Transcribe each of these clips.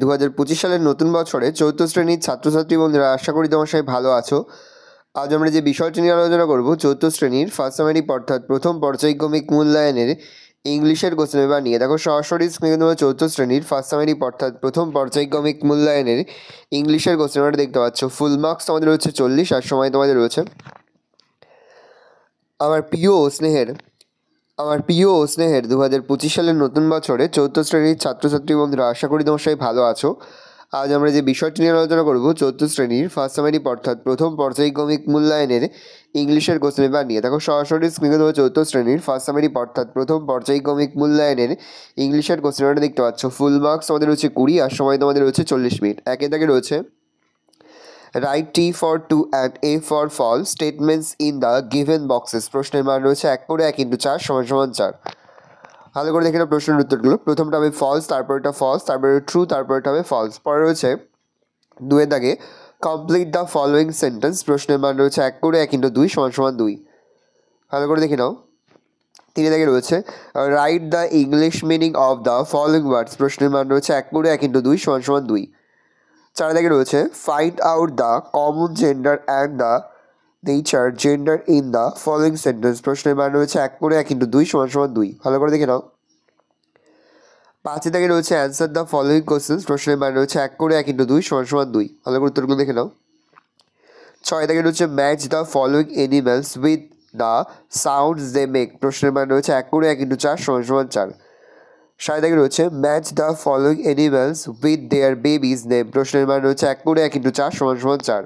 2025 সালের নতুন বছরে চতুর্থ শ্রেণীর ছাত্রছাত্রী বন্ধুরা, আশা করি তোমার সবাই ভালো আছো। আজ আমরা যে বিষয়টি নিয়ে আলোচনা করব, চতুর্থ শ্রেণীর ফার্স্ট সামারি অর্থাৎ প্রথম পর্যায়ক্রমিক মূল্যায়নের ইংলিশের কোশ্চেন পেপার নিয়ে। দেখো সরাসরি স্ক্রিনে তোমরা চতুর্থ শ্রেণীর ফার্স্ট সামারি অর্থাৎ প্রথম পর্যায়ক্রমিক মূল্যায়নের ইংলিশের কোশ্চেন পেপার দেখতে পাচ্ছ। ফুল মার্কস তোমাদের রয়েছে 40 আর সময় তোমাদের রয়েছে। আমার প্রিয় ও স্নেহের 2025 সালের নতুন বছরে চতুর্থ শ্রেণীর ছাত্রছাত্রী বন্ধুরা, আশা করি তোমার সবাই ভালো আছো। আজ আমরা যে বিষয়টি নিয়ে আলোচনা করব, চতুর্থ শ্রেণীর ফার্স্ট সামারি অর্থাৎ প্রথম পর্যায়ক্রমিক মূল্যায়নের ইংলিশের কোশ্চেন পেপার নিয়ে। দেখো সরাসরি স্ক্রিনে তোমরা চতুর্থ শ্রেণীর ফার্স্ট সামারি অর্থাৎ প্রথম পর্যায়ক্রমিক মূল্যায়নের ইংলিশের কোশ্চেন পেপারটা দেখতে পাচ্ছ। ফুল মার্কস তোমাদের রয়েছে 20 আর সময় তোমাদের রয়েছে 40 মিনিট। একে দাগে রয়েছে right T for true and A for false statements in the given boxes। প্রশ্নের মান রয়েছে 1 করে 1 × 4 = 4। ভালো করে দেখে নাও প্রশ্নের উত্তরগুলো। প্রথমটা হবে ফলস, তারপর এটা ফলস, তারপরে ট্রু, তারপর এটা হবে ফলস। পরে রয়েছে 2 এর দাগে কমপ্লিট দ্য ফলোয়িং সেন্টেন্স। প্রশ্নের মান রয়েছে 1 করে 1 × 2 = 2। ভালো করে দেখে নাও। 3 এর দাগে রয়েছে write the English meaning of the following words. প্রশ্নের মান রয়েছে 1 করে 1 × 2 = 2। 4 এর দাগে রয়েছে find out the common gender and the nature gender in the following sentence. প্রশ্নের মান রয়েছে 1 করে 1 × 2 = 2। ভালো করে দেখে নাও। 5 এর দাগে রয়েছে অ্যান্সার দ্য ফলোয়িং কোশ্চেন্স। প্রশ্নের মান রয়েছে 1 করে 1 × 2 = 2। ভালো করে উত্তরগুলো দেখে নাও। 6 এর দাগে রয়েছে match the following animals with the sounds they make. প্রশ্নের মান রয়েছে 1 করে 1 × 4 = 4। 7 এর দাগে রয়েছে match the following animals with their babies name. প্রশ্নের মান রয়েছে 1 করে 1 × 4 = 4।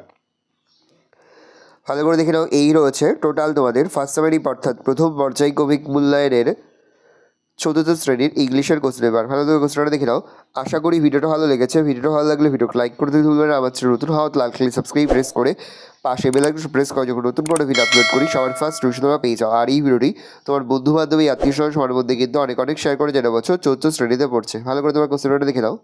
ভালো করে দেখে নাও। এই রয়েছে টোটাল তোমাদের ফার্স্ট সামারি অর্থাৎ প্রথম পর্যায়ক্রমিক মূল্যায়নের চতুর্থ শ্রেণীর ইংলিশের কোশ্চেন পেপার। ভালো করে কোশ্চেনটা দেখে নাও। আশা করি ভিডিওটা ভালো লেগেছে। ভিডিওটা ভালো লাগলে ভিডিওকে লাইক করতে ভুলবেন না। আমার চ্যানেল নতুন হওয়া লাল কালি সাবস্ক্রাইব প্রেস করে পাশে বেল আইকন প্রেস করে যখন নতুন করে ভিডিও আপলোড করি সবার ফার্স্ট নোটিফিকেশন তোমরা পেয়ে যাও। আর এই ভিডিওটি তোমার বন্ধু বান্ধবী আত্মীয় স্বজন সবার মধ্যে কিন্তু অনেক শেয়ার করে জানাবো চতুর্থ শ্রেণীতে পড়ছে। ভালো করে তোমার কোশ্চেনটা দেখে নাও।